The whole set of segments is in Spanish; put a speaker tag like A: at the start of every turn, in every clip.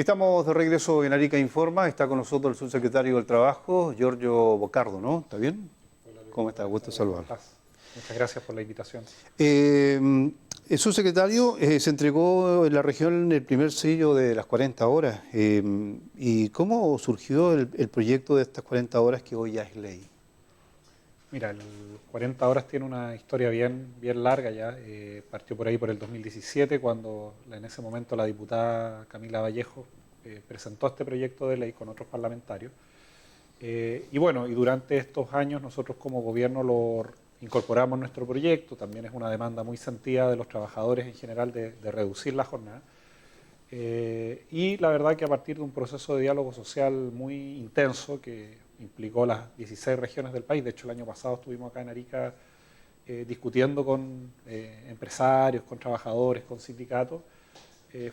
A: Estamos de regreso en Arica Informa. Está con nosotros el subsecretario del Trabajo, Giorgio Bocardo, ¿no? ¿Está bien?
B: Hola, Luis,
A: ¿Cómo está? Gusto
B: ¿cómo
A: saludarlo.
B: estás? Muchas gracias por la invitación.
A: El subsecretario se entregó en la región el primer sello de las 40 horas. ¿Y cómo surgió el proyecto de estas 40 horas que hoy ya es ley?
B: Mira, el 40 horas tiene una historia bien larga ya. Partió por ahí por el 2017, cuando en ese momento la diputada Camila Vallejo presentó este proyecto de ley con otros parlamentarios. Y bueno, y durante estos años nosotros como gobierno lo incorporamos en nuestro proyecto. También es una demanda muy sentida de los trabajadores en general de reducir la jornada. Y la verdad que a partir de un proceso de diálogo social muy intenso que implicó las 16 regiones del país, de hecho el año pasado estuvimos acá en Arica discutiendo con empresarios, con trabajadores, con sindicatos,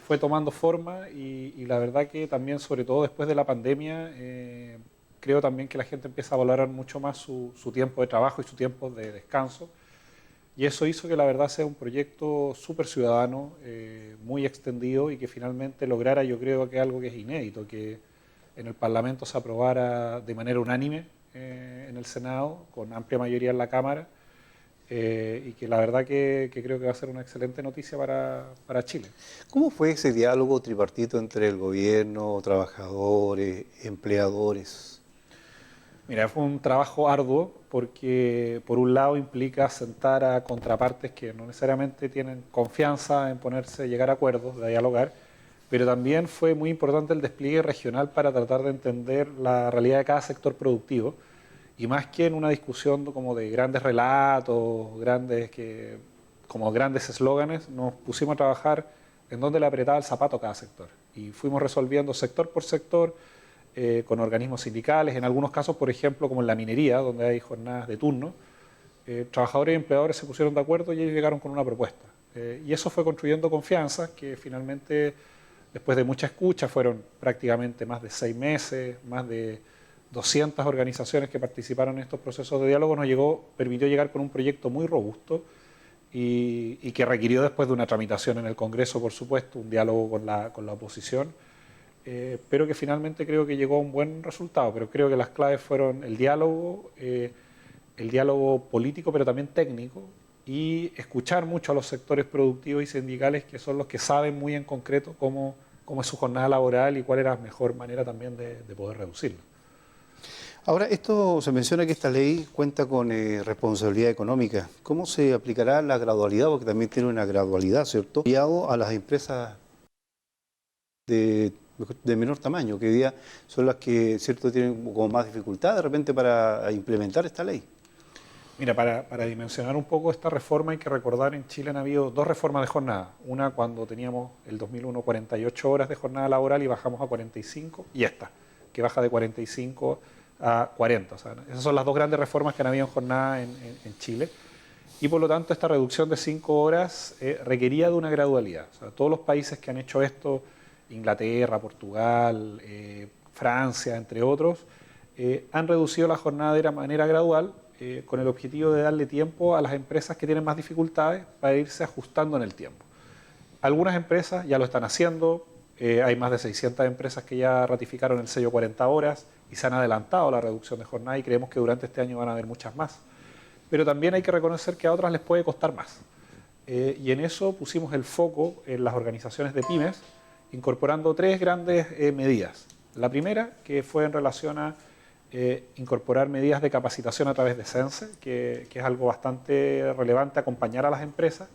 B: fue tomando forma y la verdad que también, sobre todo después de la pandemia, creo también que la gente empieza a valorar mucho más su tiempo de trabajo y su tiempo de descanso. Y eso hizo que la verdad sea un proyecto súper ciudadano, muy extendido y que finalmente lograra, yo creo que algo que es inédito, que en el Parlamento se aprobara de manera unánime en el Senado, con amplia mayoría en la Cámara, y que la verdad que creo que va a ser una excelente noticia para Chile.
A: ¿Cómo fue ese diálogo tripartito entre el gobierno, trabajadores, empleadores?
B: Mira, fue un trabajo arduo porque por un lado implica sentar a contrapartes que no necesariamente tienen confianza en ponerse, llegar a acuerdos, de dialogar, pero también fue muy importante el despliegue regional para tratar de entender la realidad de cada sector productivo y más que en una discusión como de grandes relatos, como grandes eslóganes, nos pusimos a trabajar en dónde le apretaba el zapato a cada sector y fuimos resolviendo sector por sector con organismos sindicales, en algunos casos, por ejemplo, como en la minería, donde hay jornadas de turno, trabajadores y empleadores se pusieron de acuerdo y ellos llegaron con una propuesta. Y eso fue construyendo confianza que finalmente, después de mucha escucha, fueron prácticamente más de 6 meses, más de 200 organizaciones que participaron en estos procesos de diálogo, permitió llegar con un proyecto muy robusto y que requirió después de una tramitación en el Congreso, por supuesto, un diálogo con la oposición, pero que finalmente creo que llegó a un buen resultado. Pero creo que las claves fueron el diálogo político, pero también técnico, y escuchar mucho a los sectores productivos y sindicales, que son los que saben muy en concreto cómo es su jornada laboral y cuál era la mejor manera también de poder reducirlo.
A: Ahora, esto se menciona que esta ley cuenta con responsabilidad económica. ¿Cómo se aplicará la gradualidad? Porque también tiene una gradualidad, ¿cierto? Enviado a las empresas de, de menor tamaño, que hoy día son las que, ¿cierto?, tienen como más dificultad de repente para implementar esta ley.
B: Mira, para dimensionar un poco esta reforma hay que recordar en Chile han habido dos reformas de jornada. Una cuando teníamos el 2001 48 horas de jornada laboral y bajamos a 45, y esta, que baja de 45 a 40. O sea, esas son las dos grandes reformas que han habido en jornada en Chile. Y por lo tanto esta reducción de 5 horas requería de una gradualidad. O sea, todos los países que han hecho esto, Inglaterra, Portugal, Francia, entre otros, han reducido la jornada de manera gradual, con el objetivo de darle tiempo a las empresas que tienen más dificultades para irse ajustando en el tiempo. Algunas empresas ya lo están haciendo, hay más de 600 empresas que ya ratificaron el sello 40 horas y se han adelantado a la reducción de jornada y creemos que durante este año van a haber muchas más. Pero también hay que reconocer que a otras les puede costar más. Y en eso pusimos el foco en las organizaciones de pymes, incorporando tres grandes medidas. La primera, que fue en relación a incorporar medidas de capacitación a través de CENSE, que es algo bastante relevante, acompañar a las empresas.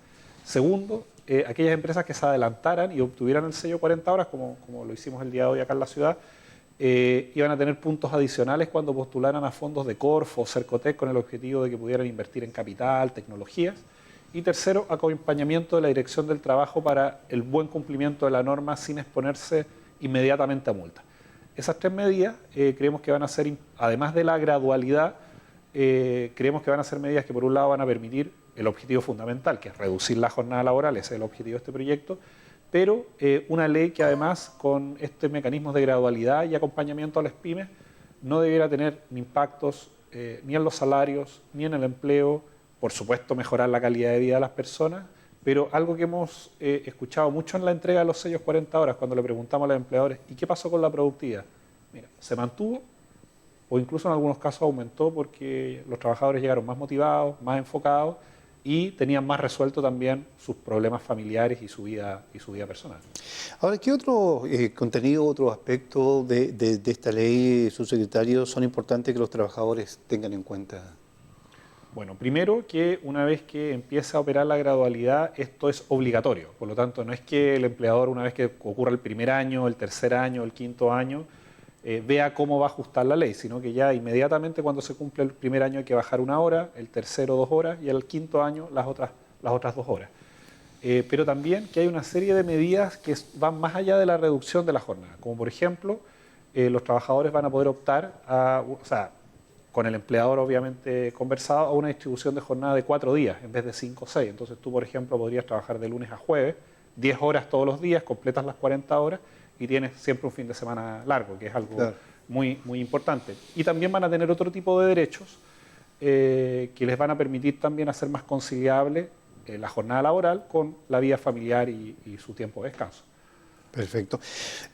B: Segundo, aquellas empresas que se adelantaran y obtuvieran el sello 40 horas, como lo hicimos el día de hoy acá en la ciudad, iban a tener puntos adicionales cuando postularan a fondos de Corfo o Cercotec con el objetivo de que pudieran invertir en capital, tecnologías. Y tercero, acompañamiento de la Dirección del Trabajo para el buen cumplimiento de la norma sin exponerse inmediatamente a multa. Esas tres medidas creemos que van a ser, además de la gradualidad, creemos que van a ser medidas que por un lado van a permitir el objetivo fundamental, que es reducir la jornada laboral, ese es el objetivo de este proyecto, pero una ley que además con este mecanismo de gradualidad y acompañamiento a las pymes no debiera tener impactos ni en los salarios, ni en el empleo, por supuesto mejorar la calidad de vida de las personas, Pero algo que hemos escuchado mucho en la entrega de los sellos 40 horas, cuando le preguntamos a los empleadores, ¿y qué pasó con la productividad? Mira, se mantuvo o incluso en algunos casos aumentó porque los trabajadores llegaron más motivados, más enfocados y tenían más resuelto también sus problemas familiares y su vida personal.
A: Ahora, ¿qué otro contenido, otros aspectos de esta ley, subsecretario, son importantes que los trabajadores tengan en cuenta?
B: Bueno, primero que una vez que empieza a operar la gradualidad, esto es obligatorio. Por lo tanto, no es que el empleador, una vez que ocurra el primer año, el tercer año, el quinto año, vea cómo va a ajustar la ley, sino que ya inmediatamente cuando se cumple el primer año hay que bajar 1 hora, el tercero 2 horas y el quinto año las otras 2 horas. Pero también que hay una serie de medidas que van más allá de la reducción de la jornada, como por ejemplo, los trabajadores van a poder optar con el empleador obviamente conversado, a una distribución de jornada de 4 días en vez de 5 o 6. Entonces tú, por ejemplo, podrías trabajar de lunes a jueves, 10 horas todos los días, completas las 40 horas y tienes siempre un fin de semana largo, que es algo muy, muy importante. Y también van a tener otro tipo de derechos que les van a permitir también hacer más conciliable la jornada laboral con la vida familiar y su tiempo de descanso.
A: Perfecto.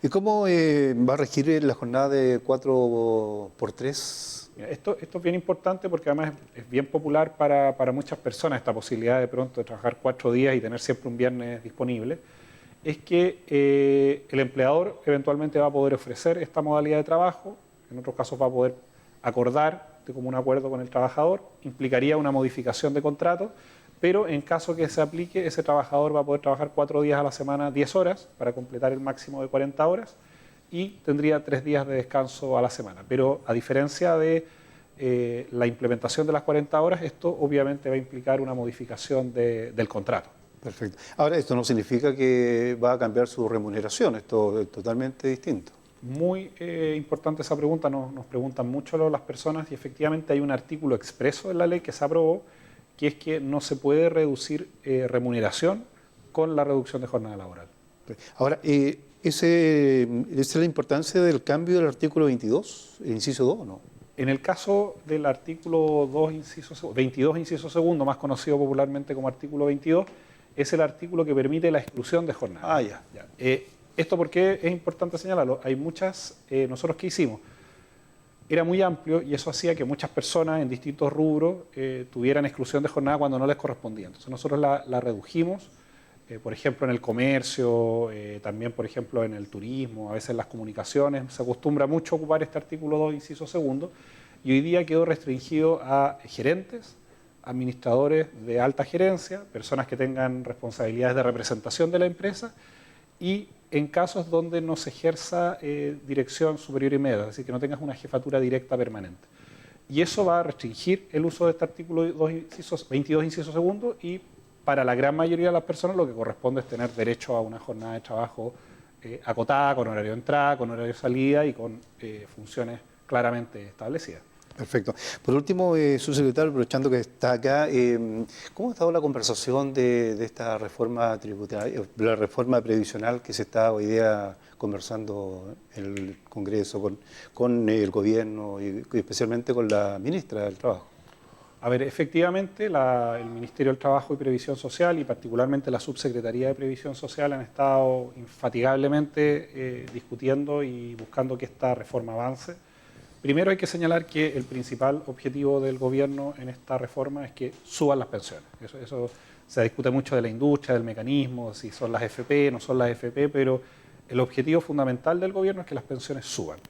A: ¿Y cómo va a regir la jornada de 4x3?
B: Esto es bien importante porque además es bien popular para muchas personas esta posibilidad de pronto de trabajar 4 días y tener siempre un viernes disponible. Es que el empleador eventualmente va a poder ofrecer esta modalidad de trabajo, en otros casos va a poder acordar de común acuerdo con el trabajador, implicaría una modificación de contrato, pero en caso que se aplique, ese trabajador va a poder trabajar 4 días a la semana, 10 horas, para completar el máximo de 40 horas, y tendría 3 días de descanso a la semana. Pero a diferencia de la implementación de las 40 horas, esto obviamente va a implicar una modificación del contrato.
A: Perfecto. Ahora, esto no significa que va a cambiar su remuneración, esto es totalmente distinto.
B: Muy importante esa pregunta, nos preguntan mucho las personas y efectivamente hay un artículo expreso en la ley que se aprobó, que es que no se puede reducir remuneración con la reducción de jornada laboral.
A: Ahora, ¿esa es la importancia del cambio del artículo 22, el inciso 2 o no?
B: En el caso del artículo 22, inciso segundo, más conocido popularmente como artículo 22, es el artículo que permite la exclusión de jornada.
A: Ah, ya.
B: Esto porque es importante señalarlo. Hay nosotros ¿qué hicimos? Era muy amplio y eso hacía que muchas personas en distintos rubros tuvieran exclusión de jornada cuando no les correspondía. Entonces nosotros la redujimos, por ejemplo en el comercio, también por ejemplo en el turismo, a veces en las comunicaciones. Se acostumbra mucho a ocupar este artículo 2, inciso segundo, y hoy día quedó restringido a gerentes, administradores de alta gerencia, personas que tengan responsabilidades de representación de la empresa y en casos donde no se ejerza dirección superior y media, es decir, que no tengas una jefatura directa permanente. Y eso va a restringir el uso de este artículo 22, inciso segundo, y para la gran mayoría de las personas lo que corresponde es tener derecho a una jornada de trabajo acotada, con horario de entrada, con horario de salida y con funciones claramente establecidas.
A: Perfecto. Por último, subsecretario, aprovechando que está acá, ¿cómo ha estado la conversación de esta reforma tributaria, la reforma previsional que se está hoy día conversando en el Congreso con el gobierno y especialmente con la ministra del Trabajo?
B: A ver, efectivamente, el Ministerio del Trabajo y Previsión Social y particularmente la Subsecretaría de Previsión Social han estado infatigablemente discutiendo y buscando que esta reforma avance. Primero hay que señalar que el principal objetivo del gobierno en esta reforma es que suban las pensiones. Eso se discute mucho de la industria, del mecanismo, si son las FP, no son las FP, pero el objetivo fundamental del gobierno es que las pensiones suban.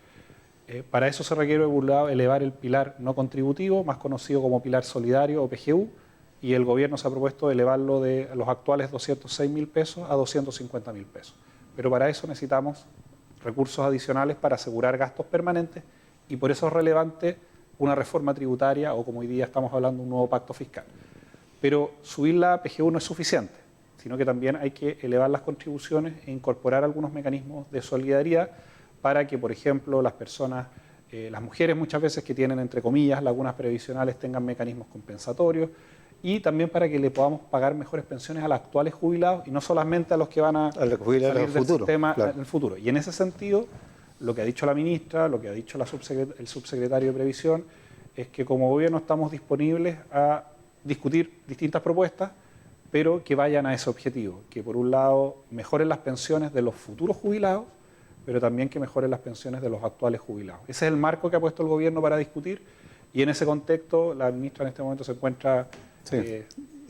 B: Para eso se requiere, por un lado, elevar el pilar no contributivo, más conocido como pilar solidario o PGU, y el gobierno se ha propuesto elevarlo de los actuales 206.000 pesos a 250.000 pesos. Pero para eso necesitamos recursos adicionales para asegurar gastos permanentes y por eso es relevante una reforma tributaria o, como hoy día estamos hablando, un nuevo pacto fiscal. Pero subir la PGU no es suficiente, sino que también hay que elevar las contribuciones e incorporar algunos mecanismos de solidaridad para que, por ejemplo, las personas, las mujeres muchas veces que tienen, entre comillas, lagunas previsionales tengan mecanismos compensatorios y también para que le podamos pagar mejores pensiones a los actuales jubilados y no solamente a los que van a salir del sistema en el futuro. Y en ese sentido, lo que ha dicho la ministra, lo que ha dicho el subsecretario de Previsión, es que como gobierno estamos disponibles a discutir distintas propuestas pero que vayan a ese objetivo, que por un lado mejoren las pensiones de los futuros jubilados, pero también que mejoren las pensiones de los actuales jubilados. Ese es el marco que ha puesto el gobierno para discutir, y en ese contexto la ministra en este momento se encuentra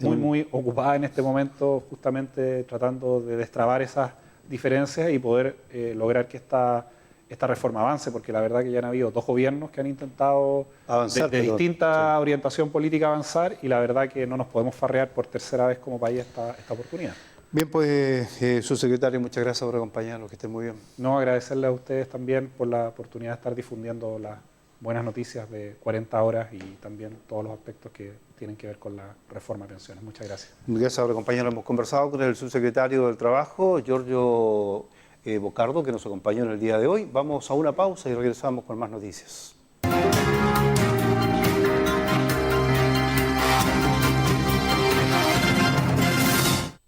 B: muy ocupada en este momento, justamente tratando de destrabar esas diferencias y poder lograr que esta reforma avance, porque la verdad que ya han habido dos gobiernos que han intentado
A: avanzar,
B: de distinta orientación política avanzar, y la verdad que no nos podemos farrear por tercera vez como país esta oportunidad.
A: Bien, pues, subsecretario, muchas gracias por acompañarnos, que estén muy bien.
B: No, agradecerle a ustedes también por la oportunidad de estar difundiendo las buenas noticias de 40 horas y también todos los aspectos que tienen que ver con la reforma de pensiones. Muchas gracias.
A: Gracias por acompañarnos. Hemos conversado con el subsecretario del Trabajo, Giorgio Bocardo, que nos acompañó en el día de hoy. Vamos a una pausa y regresamos con más noticias.